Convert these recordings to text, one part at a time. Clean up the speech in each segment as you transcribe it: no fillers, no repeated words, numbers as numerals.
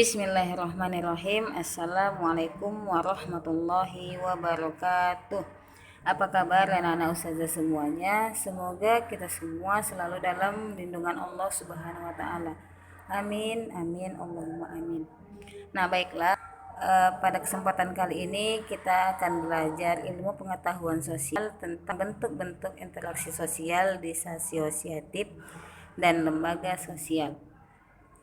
Bismillahirrahmanirrahim. Assalamualaikum warahmatullahi wabarakatuh. Apa kabar anak-anak ustazah semuanya? Semoga kita semua selalu dalam lindungan Allah Subhanahu wa taala. Amin amin Allahumma amin. Nah, baiklah, pada kesempatan kali ini kita akan belajar ilmu pengetahuan sosial tentang bentuk-bentuk interaksi sosial di asosiatif dan lembaga sosial.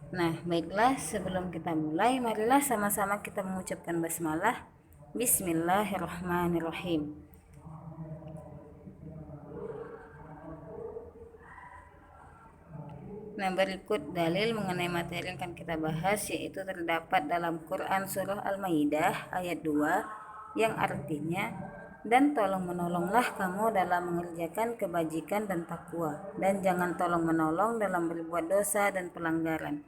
Nah, baiklah, sebelum kita mulai, marilah sama-sama kita mengucapkan basmalah. Bismillahirrahmanirrahim. Nah, berikut dalil mengenai materi yang akan kita bahas, yaitu terdapat dalam Quran Surah Al-Maidah ayat 2 yang artinya, dan tolong menolonglah kamu dalam mengerjakan kebajikan dan takwa, dan jangan tolong menolong dalam berbuat dosa dan pelanggaran.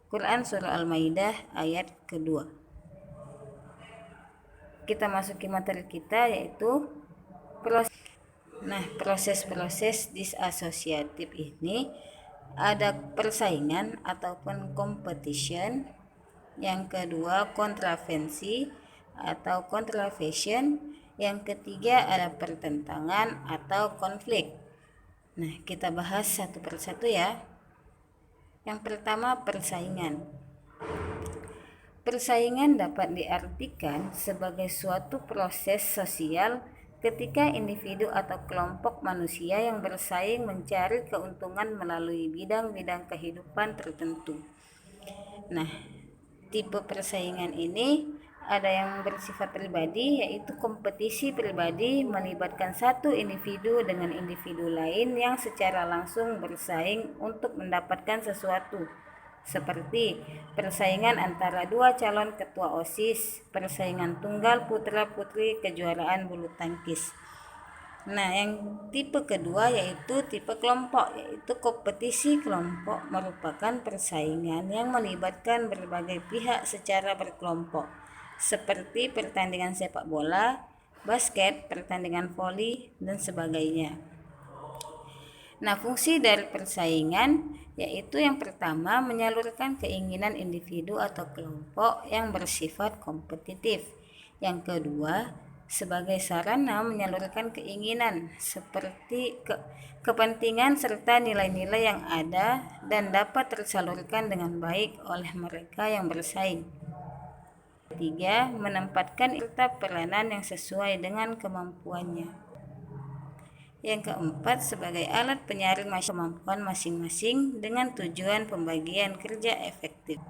Quran Surah Al-Maidah ayat kedua. Kita masuki materi kita, yaitu proses disasosiatif ini ada persaingan ataupun competition. Yang kedua kontravensi atau contravention. Yang ketiga ada pertentangan atau konflik. Nah, kita bahas satu persatu ya. Yang pertama, persaingan. Persaingan dapat diartikan sebagai suatu proses sosial ketika individu atau kelompok manusia yang bersaing mencari keuntungan melalui bidang-bidang kehidupan tertentu. Nah, tipe persaingan ini ada yang bersifat pribadi, yaitu kompetisi pribadi melibatkan satu individu dengan individu lain yang secara langsung bersaing untuk mendapatkan sesuatu, seperti persaingan antara dua calon ketua OSIS, persaingan tunggal putra-putri kejuaraan bulu tangkis. Nah, yang tipe kedua yaitu tipe kelompok, yaitu kompetisi kelompok merupakan persaingan yang melibatkan berbagai pihak secara berkelompok, seperti pertandingan sepak bola, basket, pertandingan voli, dan sebagainya. Nah, fungsi dari persaingan yaitu yang pertama menyalurkan keinginan individu atau kelompok yang bersifat kompetitif. Yang kedua, sebagai sarana menyalurkan keinginan seperti kepentingan serta nilai-nilai yang ada dan dapat tersalurkan dengan baik oleh mereka yang bersaing. Ketiga, menempatkan serta peranan yang sesuai dengan kemampuannya. Yang keempat, sebagai alat penyaring kemampuan masing-masing dengan tujuan pembagian kerja efektif.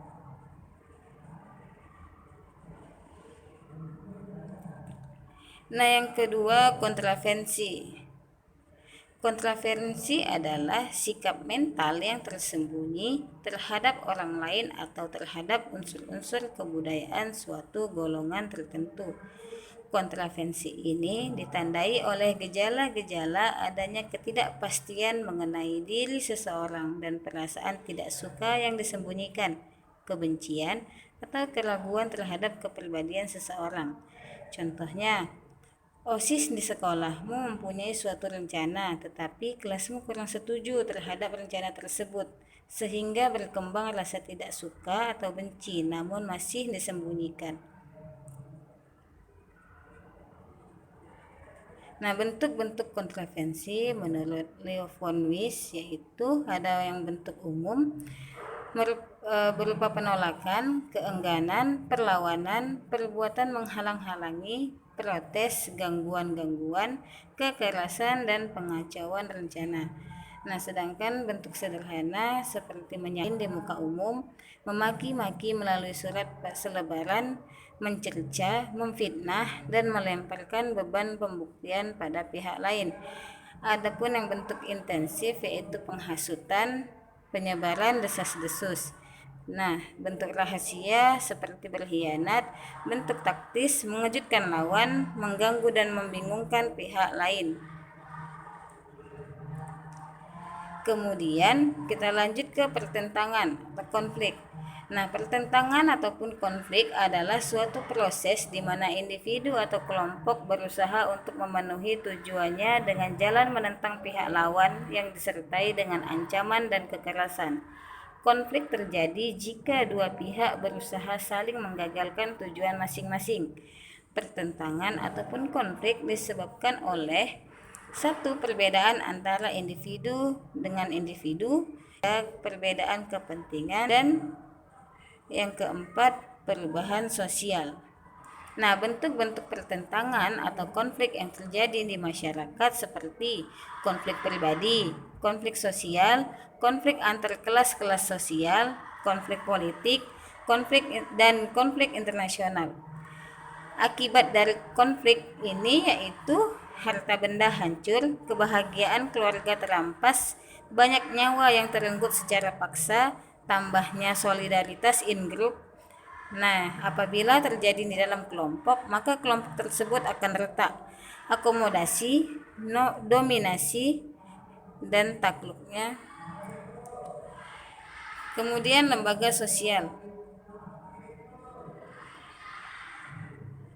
Nah, yang kedua, kontravensi. Kontravensi adalah sikap mental yang tersembunyi terhadap orang lain atau terhadap unsur-unsur kebudayaan suatu golongan tertentu. Kontravensi ini ditandai oleh gejala-gejala adanya ketidakpastian mengenai diri seseorang dan perasaan tidak suka yang disembunyikan, kebencian, atau keraguan terhadap kepribadian seseorang. Contohnya, OSIS di sekolahmu mempunyai suatu rencana, tetapi kelasmu kurang setuju terhadap rencana tersebut, sehingga berkembang rasa tidak suka atau benci, namun masih disembunyikan. Nah, bentuk-bentuk kontravensi menurut Leo von Wies yaitu ada yang bentuk umum berupa penolakan, keengganan, perlawanan, perbuatan menghalang-halangi, protes, gangguan-gangguan, kekerasan, dan pengacauan rencana. Nah, sedangkan bentuk sederhana seperti menyakin di muka umum, memaki-maki melalui surat selebaran, mencerca, memfitnah, dan melemparkan beban pembuktian pada pihak lain. Adapun yang bentuk intensif yaitu penghasutan, penyebaran desas-desus. Nah, bentuk rahasia seperti berkhianat, bentuk taktis mengejutkan lawan, mengganggu dan membingungkan pihak lain. Kemudian kita lanjut ke pertentangan atau konflik. Nah, pertentangan ataupun konflik adalah suatu proses di mana individu atau kelompok berusaha untuk memenuhi tujuannya dengan jalan menentang pihak lawan yang disertai dengan ancaman dan kekerasan. Konflik terjadi jika dua pihak berusaha saling menggagalkan tujuan masing-masing. Pertentangan ataupun konflik disebabkan oleh satu, perbedaan antara individu dengan individu, perbedaan kepentingan, dan yang keempat, perubahan sosial. Nah, bentuk-bentuk pertentangan atau konflik yang terjadi di masyarakat seperti konflik pribadi, konflik sosial, konflik antar kelas-kelas sosial, konflik politik, dan konflik internasional. Akibat dari konflik ini yaitu harta benda hancur, kebahagiaan keluarga terampas, banyak nyawa yang terenggut secara paksa, tambahnya solidaritas in group. Nah, apabila terjadi di dalam kelompok, maka kelompok tersebut akan retak. Akomodasi, dominasi, dan takluknya. Kemudian lembaga sosial.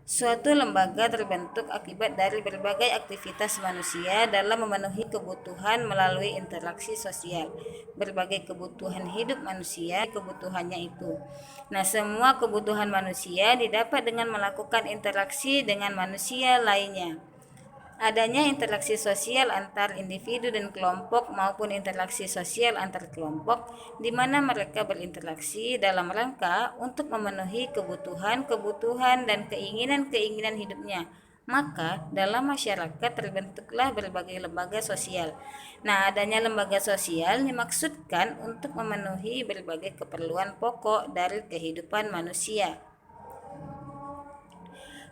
Suatu lembaga terbentuk akibat dari berbagai aktivitas manusia dalam memenuhi kebutuhan melalui interaksi sosial. Berbagai kebutuhan hidup manusia, kebutuhannya itu. Nah, semua kebutuhan manusia didapat dengan melakukan interaksi dengan manusia lainnya. Adanya interaksi sosial antar individu dan kelompok maupun interaksi sosial antar kelompok di mana mereka berinteraksi dalam rangka untuk memenuhi kebutuhan dan keinginan-keinginan hidupnya. Maka dalam masyarakat terbentuklah berbagai lembaga sosial. Nah, adanya lembaga sosial dimaksudkan untuk memenuhi berbagai keperluan pokok dari kehidupan manusia.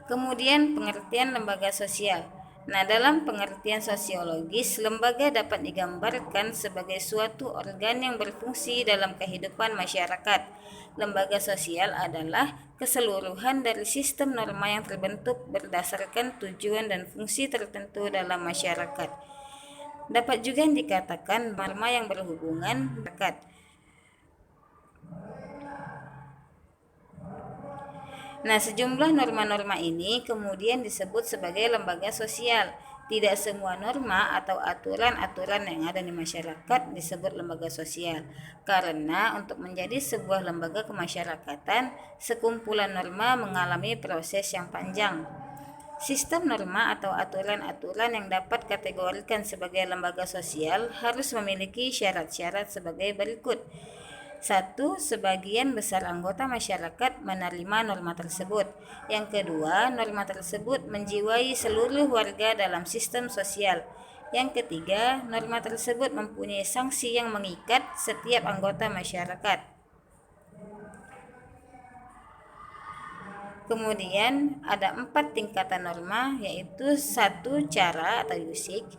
Kemudian pengertian lembaga sosial. Nah, dalam pengertian sosiologis, lembaga dapat digambarkan sebagai suatu organ yang berfungsi dalam kehidupan masyarakat. Lembaga sosial adalah keseluruhan dari sistem norma yang terbentuk berdasarkan tujuan dan fungsi tertentu dalam masyarakat. Dapat juga dikatakan norma yang berhubungan dekat. Nah, sejumlah norma-norma ini kemudian disebut sebagai lembaga sosial. Tidak semua norma atau aturan-aturan yang ada di masyarakat disebut lembaga sosial. Karena untuk menjadi sebuah lembaga kemasyarakatan, sekumpulan norma mengalami proses yang panjang. Sistem norma atau aturan-aturan yang dapat kategorikan sebagai lembaga sosial harus memiliki syarat-syarat sebagai berikut. 1. Sebagian besar anggota masyarakat menerima norma tersebut. Yang kedua, norma tersebut menjiwai seluruh warga dalam sistem sosial. Yang ketiga, norma tersebut mempunyai sanksi yang mengikat setiap anggota masyarakat. Kemudian ada 4 tingkatan norma, yaitu 1. Cara atau usage,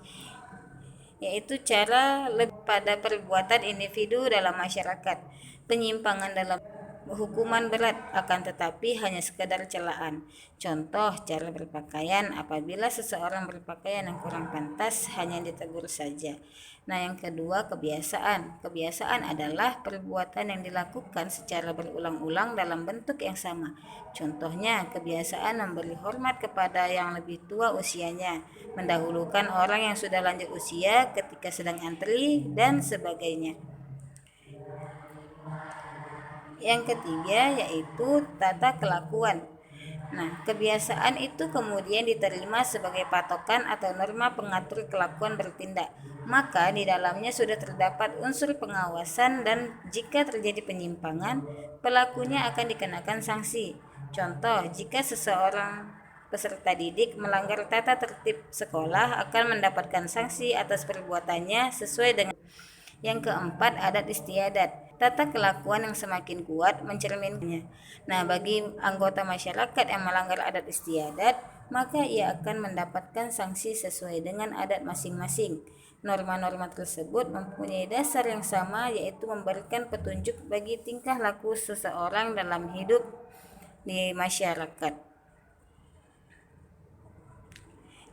yaitu cara pada perbuatan individu dalam masyarakat. Penyimpangan dalam hukuman berat akan tetapi hanya sekadar celaan. Contoh, cara berpakaian, apabila seseorang berpakaian yang kurang pantas hanya ditegur saja. Nah, yang kedua, kebiasaan. Kebiasaan adalah perbuatan yang dilakukan secara berulang-ulang dalam bentuk yang sama. Contohnya, kebiasaan memberi hormat kepada yang lebih tua usianya, mendahulukan orang yang sudah lanjut usia ketika sedang antri, dan sebagainya. Yang ketiga yaitu tata kelakuan. Nah, kebiasaan itu kemudian diterima sebagai patokan atau norma pengatur kelakuan bertindak. Maka di dalamnya sudah terdapat unsur pengawasan dan jika terjadi penyimpangan, pelakunya akan dikenakan sanksi. Contoh, jika seseorang peserta didik melanggar tata tertib sekolah akan mendapatkan sanksi atas perbuatannya sesuai dengan. Yang keempat, adat istiadat. Tata kelakuan yang semakin kuat mencerminkannya. Nah, bagi anggota masyarakat yang melanggar adat istiadat, maka ia akan mendapatkan sanksi sesuai dengan adat masing-masing. Norma-norma tersebut mempunyai dasar yang sama, yaitu memberikan petunjuk bagi tingkah laku seseorang dalam hidup di masyarakat.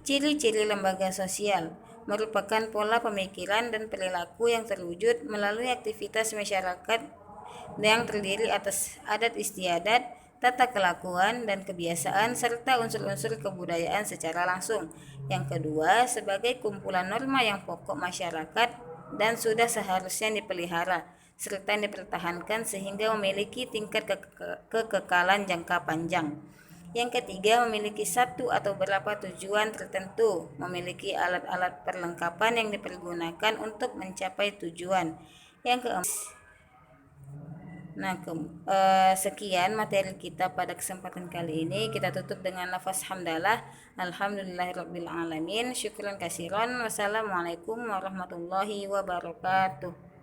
Ciri-ciri lembaga sosial merupakan pola pemikiran dan perilaku yang terwujud melalui aktivitas masyarakat yang terdiri atas adat istiadat, tata kelakuan, dan kebiasaan, serta unsur-unsur kebudayaan secara langsung. Yang kedua, sebagai kumpulan norma yang pokok masyarakat dan sudah seharusnya dipelihara. serta yang dipertahankan sehingga memiliki tingkat kekekalan jangka panjang. Yang ketiga, memiliki satu atau beberapa tujuan tertentu, memiliki alat-alat perlengkapan yang dipergunakan untuk mencapai tujuan. Yang keempat, sekian materi kita pada kesempatan kali ini. Kita tutup dengan lafaz hamdalah. Alhamdulillahirabbil alamin. Syukran kasiran. Wassalamualaikum warahmatullahi wabarakatuh.